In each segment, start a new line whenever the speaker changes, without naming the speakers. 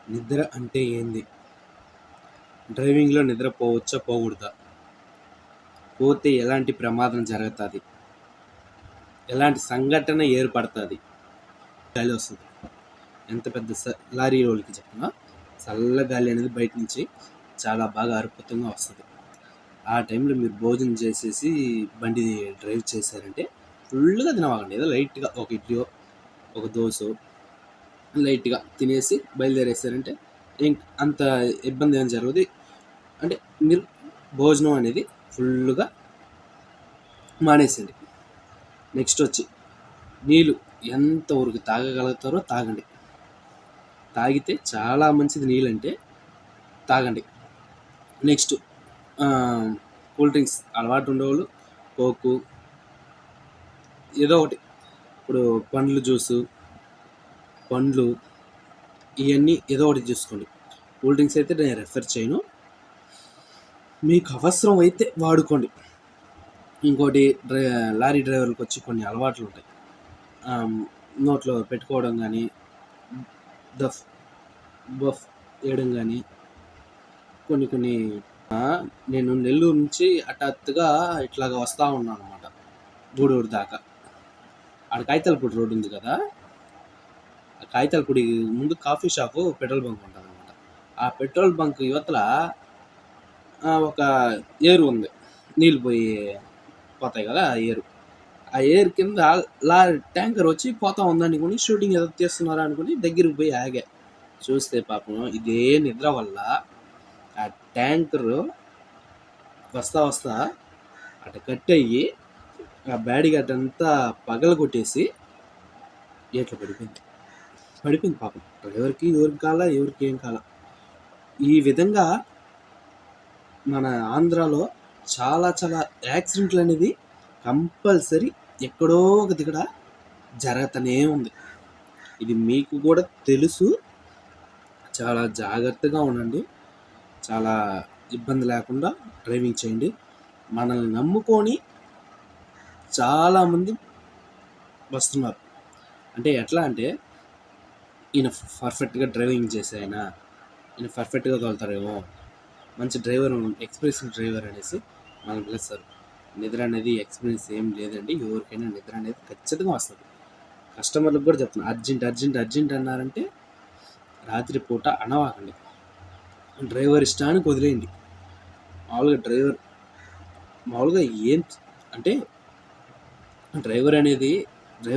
నిద్ర అంటే ఏంది? డ్రైవింగ్‌లో నిద్ర పోవచ్చా? పోకూడదా? పోతే ఎలాంటి ప్రమాదం జరుగుతాది? ఎలాంటి సంఘటన ఏర్పడతాది? గాలి వస్తది. ఎంత పెద్ద లారీలోళ్ళకి చెప్పనా చల్ల గాలి అనేది బయట నుంచి చాలా బాగా అద్భుతంగా వస్తది. ఆ టైంలో మీరు భోజనం చేసేసి బండి డ్రైవ్ చేశారంటే ఫుల్‌గా తినమాకండి. ఏదో లైట్‌గా ఒక ఇడ్లీయో, ఒక దోసో లైట్‌గా తినేసి బయలుదేరేసారంటే అంత ఇబ్బంది ఏం జరగదు. అంటే మీరు భోజనం అనేది ఫుల్‌గా మానేసేయండి. నెక్స్ట్ వచ్చి నీళ్ళు ఎంతవరకు తాగగలుగుతారో తాగండి. తాగితే చాలా మంచిది నీళ్ళంటే తాగండి. నెక్స్ట్ కూల్ డ్రింక్స్ అలవాటు ఉండేవాళ్ళు కోకు ఏదో ఒకటి, ఇప్పుడు పండ్లు జ్యూసు, పండ్లు ఇవన్నీ ఏదో ఒకటి చూసుకోండి. కూల్ డ్రింక్స్ అయితే నేను రెఫర్ చేయను. మీకు అవసరం అయితే వాడుకోండి. ఇంకోటి లారీ డ్రైవర్లకు వచ్చి కొన్ని అలవాట్లు ఉంటాయి. నోట్లో పెట్టుకోవడం కానీ, బఫ్ వేయడం కానీ కొన్ని నేను నెల్లూరు నుంచి హఠాత్తుగా ఇట్లాగా వస్తూ ఉన్నాను అనమాట గూడూరు దాకా. ఆడ కాగితాలపూడి రోడ్డు ఉంది కదా, ఆ కాగితాలపూడి ముందు కాఫీ షాపు పెట్రోల్ బంక్ ఉంటుంది అనమాట. ఆ పెట్రోల్ బంక్ యువతల ఒక ఏరు ఉంది, నీళ్ళు పోతాయి కదా ఆ ఏరు కింద ట్యాంకర్ వచ్చి పోతా ఉందనుకుని షూటింగ్ ఏదో తీస్తున్నారా అనుకుని దగ్గరికి పోయి ఆగా. చూస్తే పాపం ఇదే నిద్ర వల్ల ఆ ట్యాంకర్ వస్తా అటు కట్ అయ్యి ఆ బ్యాడీ గడ్డ అంతా పగల కొట్టేసి ఏట్లో పడిపోయింది పాపం. ఎవరికి కాలా, ఎవరికి ఏం కాలా. ఈ విధంగా మన ఆంధ్రాలో చాలా యాక్సిడెంట్లు అనేది కంపల్సరీ ఎక్కడో ఒక దగ్గర జరుగుతూనే ఉంది. ఇది మీకు కూడా తెలుసు. చాలా జాగ్రత్తగా ఉండండి. చాలా ఇబ్బంది లేకుండా డ్రైవింగ్ చేయండి. మనల్ని నమ్ముకొని చాలామంది వస్తున్నారు. అంటే ఎట్లా అంటే ఈయన పర్ఫెక్ట్గా డ్రైవింగ్ చేసే ఈయన పర్ఫెక్ట్గా తోలుతారేమో, మంచి డ్రైవర్, ఎక్స్పీరియన్స్ డ్రైవర్ అనేసి మనం పిలుస్తారు. నిద్ర అనేది ఎక్స్పీరియన్స్ ఏం లేదండి. ఎవరికైనా నిద్ర అనేది ఖచ్చితంగా వస్తుంది. కస్టమర్లకు కూడా చెప్తున్నాను, అర్జెంట్ అన్నారంటే రాత్రిపూట అనవాకండి. డ్రైవర్ ఇష్టానికి వదిలేయండి. మామూలుగా ఏం అంటే డ్రైవర్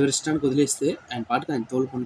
ఇష్టానికి వదిలేస్తే ఆయన పాటకు ఆయన తోలుకుంటారు.